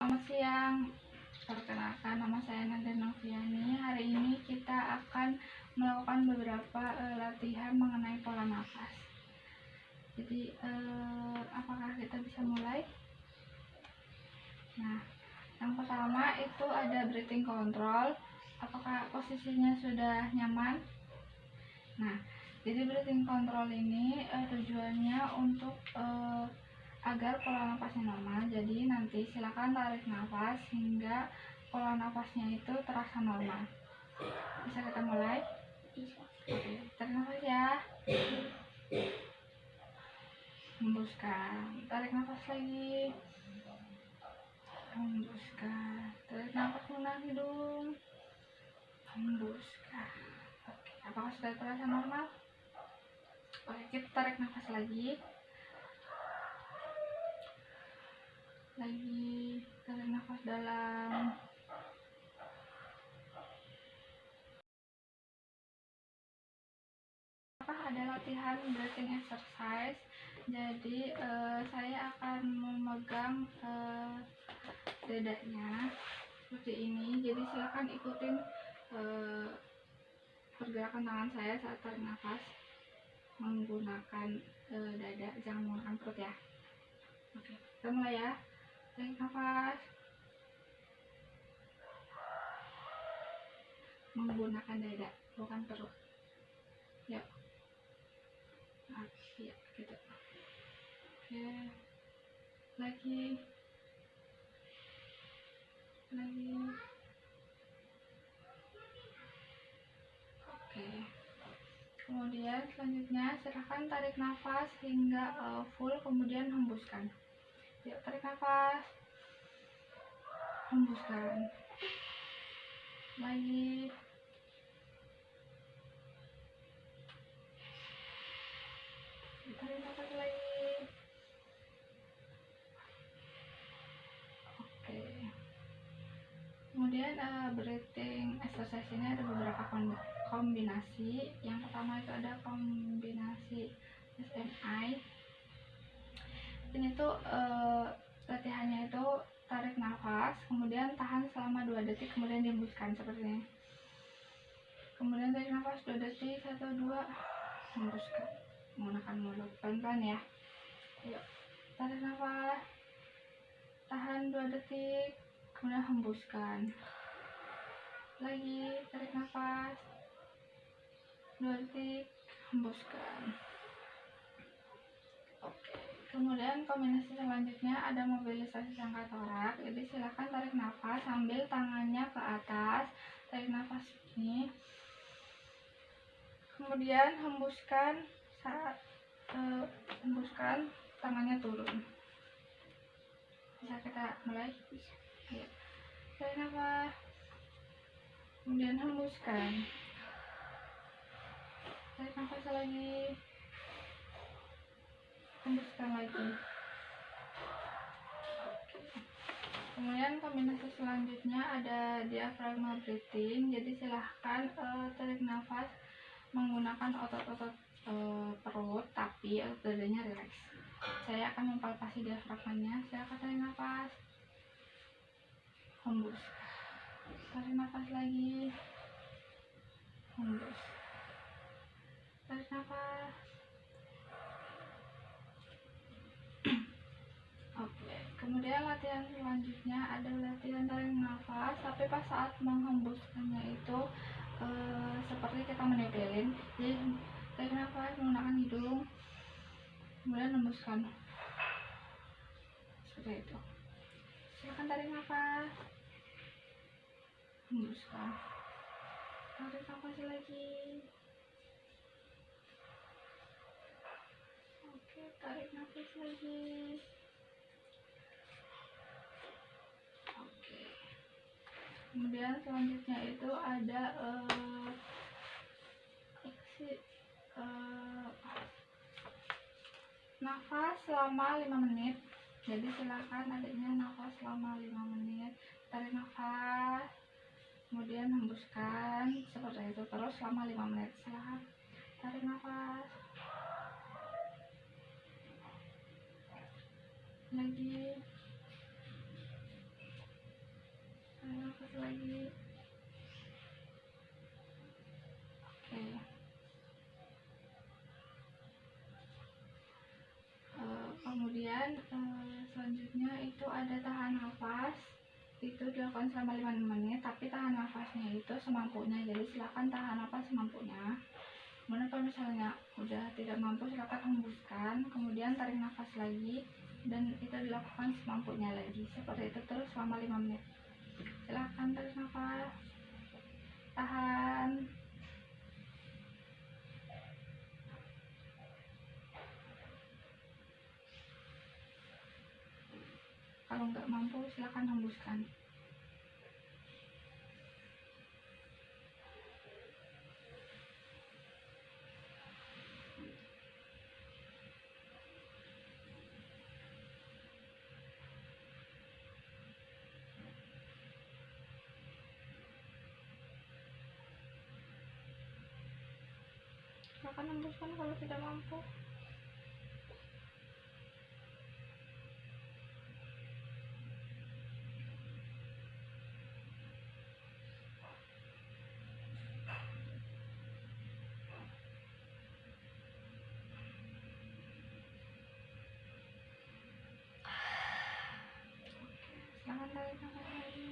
Selamat siang, perkenalkan nama saya Nanda Noviani. Hari ini kita akan melakukan beberapa latihan mengenai pola nafas. Jadi apakah kita bisa mulai? Nah, yang pertama itu ada breathing control. Apakah posisinya sudah nyaman? Nah, jadi breathing control ini tujuannya untuk agar pola nafasnya normal. Jadi nanti silakan tarik nafas hingga pola nafasnya itu terasa normal. Bisa kita mulai? Bisa. Oke, tarik nafas ya. Hembuskan. Tarik nafas lagi. Hembuskan. Tarik nafas menahan hidung. Hembuskan. Oke, apakah sudah terasa normal? Oke, kita tarik nafas lagi. Tarik nafas dalam. Ada latihan breathing exercise. Jadi saya akan memegang dadanya seperti ini. Jadi silakan ikutin pergerakan tangan saya saat tarik nafas menggunakan dada, jangan menggunakan perut ya. Oke, kita mulai ya. Tarik nafas menggunakan dada, bukan perut. Yuk. Ya, gitu. Oke, lagi. Oke, kemudian selanjutnya silahkan tarik nafas hingga full, kemudian hembuskan. Yuk, tarik nafas, hembuskan lagi. Tarik nafas lagi. Oke, kemudian breathing exercise ini ada beberapa kombinasi. Yang pertama itu ada kombinasi SMI. Ini tuh latihannya itu tarik nafas, kemudian tahan selama 2 detik, kemudian dihembuskan seperti ini. Kemudian tarik nafas 2 detik, 1, 2, hembuskan menggunakan mulut, pelan-pelan ya. Yuk, tarik nafas, tahan 2 detik, kemudian hembuskan lagi. Tarik nafas 2 detik, hembuskan. Oke, kemudian kombinasi selanjutnya ada mobilisasi sangka torak. Jadi silakan tarik nafas sambil tangannya ke atas, tarik nafas ini, kemudian hembuskan saat hembuskan tangannya turun. Bisa kita mulai? Bisa. Ya. Tarik nafas, kemudian hembuskan. Tarik nafas lagi, hembuskan lagi. Kemudian kombinasi selanjutnya ada diaphragma breathing. Jadi silahkan tarik nafas menggunakan otot-otot perut, tapi dadanya rileks. Saya akan mempalpasi diafragmanya. Silahkan tarik nafas, hembus. Tarik nafas lagi, hembus. Tarik nafas. Oke, kemudian latihan selanjutnya ada latihan tarik nafas, tapi pas saat menghembuskannya itu seperti kita meniupilin. Jadi tarik nafas menggunakan hidung, kemudian hembuskan seperti itu. Silakan tarik nafas, hembuskan. Tarik nafas lagi. Oke, tarik nafas lagi. Oke, kemudian selanjutnya itu ada nafas selama 5 menit. Jadi silakan adanya nafas selama 5 menit. Tarik nafas, kemudian hembuskan seperti itu terus selama 5 menit. Silakan tarik nafas lagi, lagi. Oke. Kemudian selanjutnya itu ada tahan nafas, itu dilakukan selama 5 menit, tapi tahan nafasnya itu semampunya, jadi silakan tahan nafas semampunya. Kemudian kalau misalnya udah tidak mampu, silakan hembuskan, kemudian tarik nafas lagi, dan itu dilakukan semampunya lagi, seperti itu terus selama 5 menit. Silakan tarik nafas, tahan. Kalau nggak mampu, silakan hembuskan. Silakan hembuskan kalau tidak mampu. Silakan tarik nafas lagi,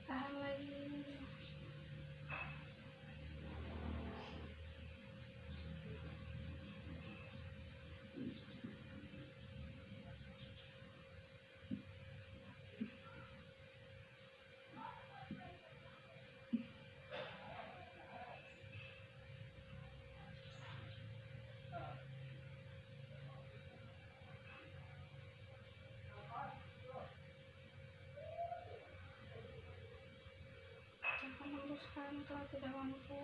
tahan lagi. Silakan hembuskan kalau tidak mampu.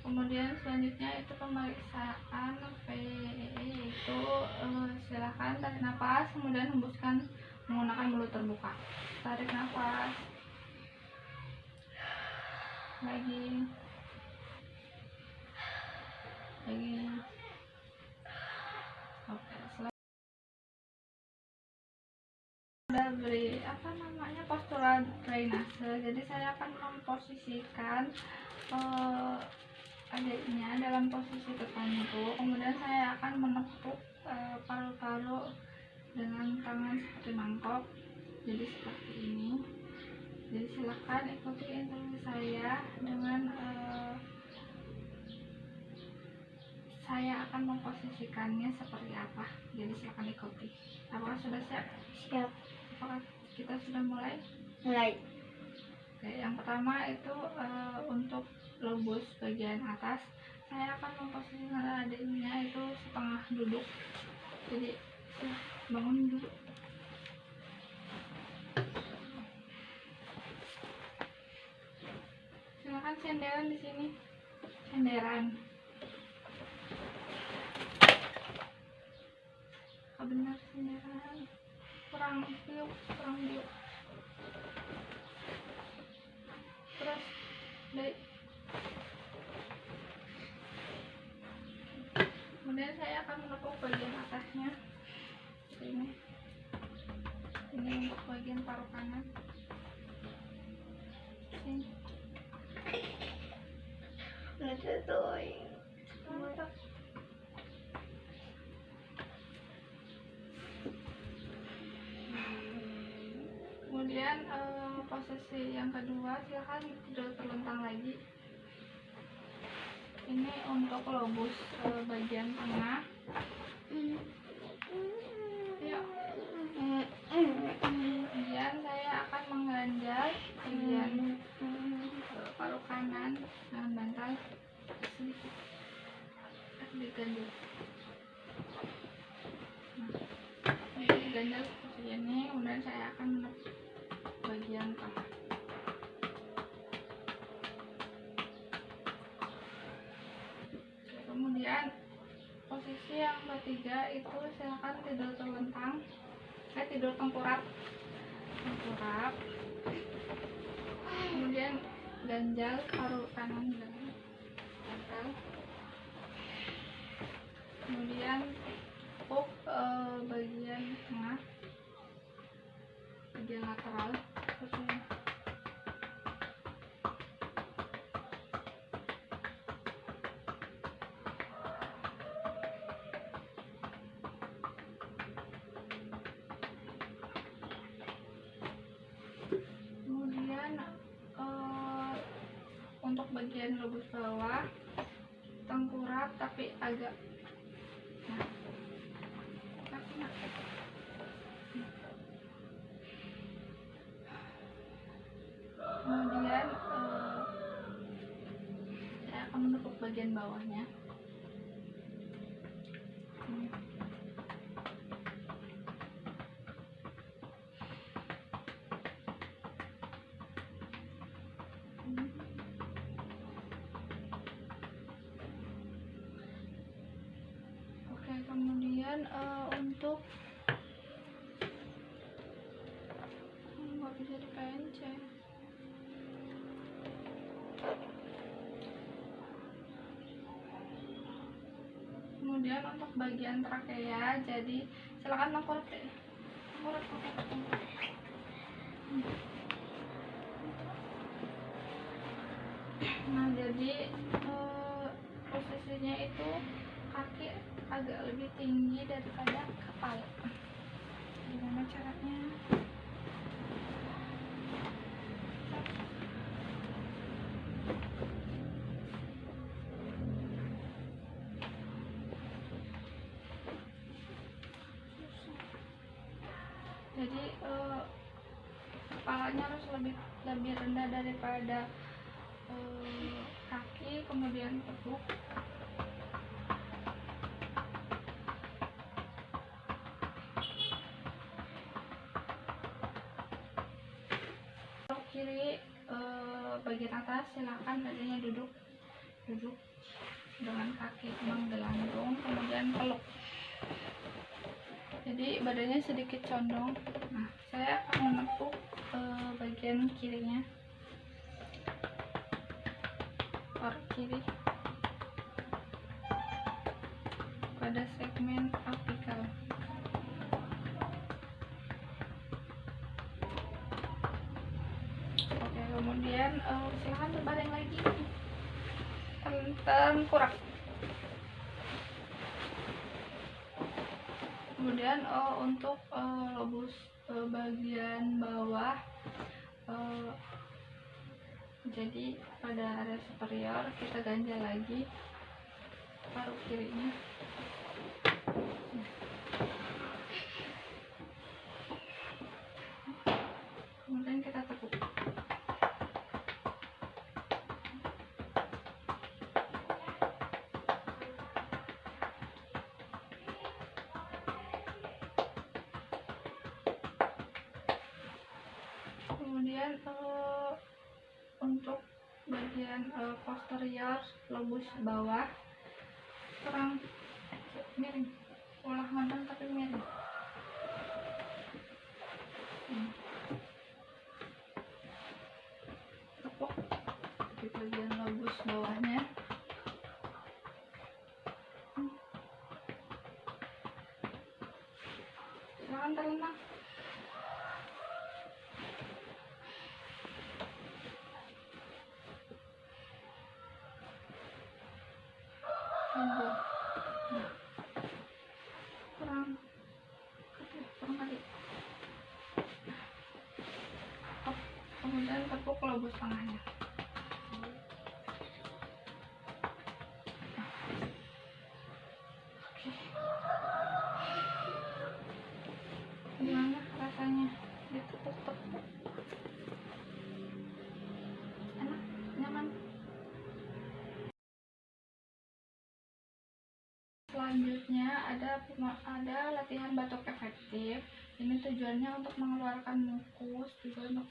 Kemudian selanjutnya itu pemeriksaan VEE, itu silakan tarik nafas, kemudian hembuskan menggunakan mulut terbuka. Tarik nafas lagi, oke. Ada beri postural drainase, jadi saya akan memposisikan adiknya dalam posisi tertentu, kemudian saya akan menepuk paru-paru dengan tangan seperti mangkok, jadi seperti ini. Jadi silakan ikuti instruksi saya dengan saya akan memposisikannya seperti apa, jadi silakan ikuti. Apakah sudah siap? Siap. Apakah kita sudah mulai? Mulai. Oke, yang pertama itu untuk lobus bagian atas, saya akan memposisikan adiknya itu setengah duduk, jadi bangun dulu. Silakan senderan di sini, senderan. Benar senderan. Kurang view. Terus dari. Kemudian saya akan menepuk bagian atasnya. Ini untuk bagian paru kanan. Sini. Mantap. Kemudian posisi yang kedua, silakan tidur terlentang lagi. Ini untuk lobus bagian tengah. Yuk. Kemudian saya akan mengganjal bagian paru kanan dengan bantal sedikit. Diganjal. Diganjal seperti ini, kemudian saya akan menepuk bagian tengah. Kemudian posisi yang ketiga itu silakan tidur terlentang, tidur tengkurap, kemudian ganjal paru kanan dengan bantal. kemudian tepuk bagian tengah, bagian lateral seperti ini. Kemudian untuk bagian lobus bawah tengkurap tapi agak kemudian saya akan menepuk bagian bawahnya. Oke, kemudian untuk nggak bisa dipencet. Kemudian untuk bagian trakea, jadi silakan tengkurap deh. Tengkurap. Nah, jadi posisinya itu kaki agak lebih tinggi daripada kepala. Gimana caranya? Jadi kepalanya harus lebih rendah daripada kaki, kemudian tepuk. Untuk kiri bagian atas silakan badannya duduk dengan kaki menggelantung, kemudian peluk. Jadi badannya sedikit condong. Nah, saya akan menepuk bagian kirinya, paruh kiri pada segmen apikal. Oke, kemudian silakan berbaring lagi, tengkurap. Kemudian untuk lobus bagian bawah, jadi pada area superior kita ganjal lagi paruh kirinya. Kemudian kita tepuk. Kemudian untuk bagian posterior lobus bawah kurang miring, ulah ngandang tapi miring. Tepuk di bagian lobus bawahnya. Silakan terlenang. Kurang kali. Kemudian tepuk lobus tengahnya. Oke. Gimana rasanya ditepuk-tepuk? Enak, nyaman. Selanjutnya ada latihan batuk efektif. Ini tujuannya untuk mengeluarkan mukus, juga untuk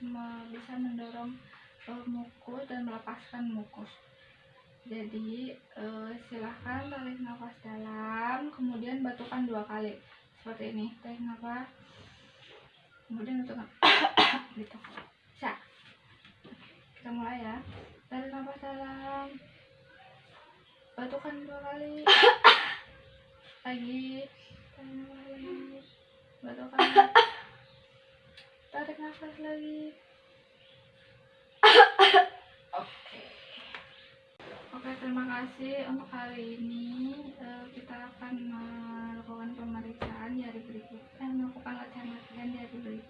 bisa mendorong mukus dan melepaskan mukus. Jadi silahkan tarik nafas dalam, kemudian batukan 2 kali seperti ini. Tarik nafas, kemudian batukan gitu. Bisa. Kita mulai ya. Tarik nafas dalam, batukan 2 kali. lagi, batuk lagi, tarik nafas lagi. Oke, terima kasih. Untuk hari ini kita akan melakukan pemeriksaan di hari berikutnya, melakukan latihan-latihan di hari berikutnya.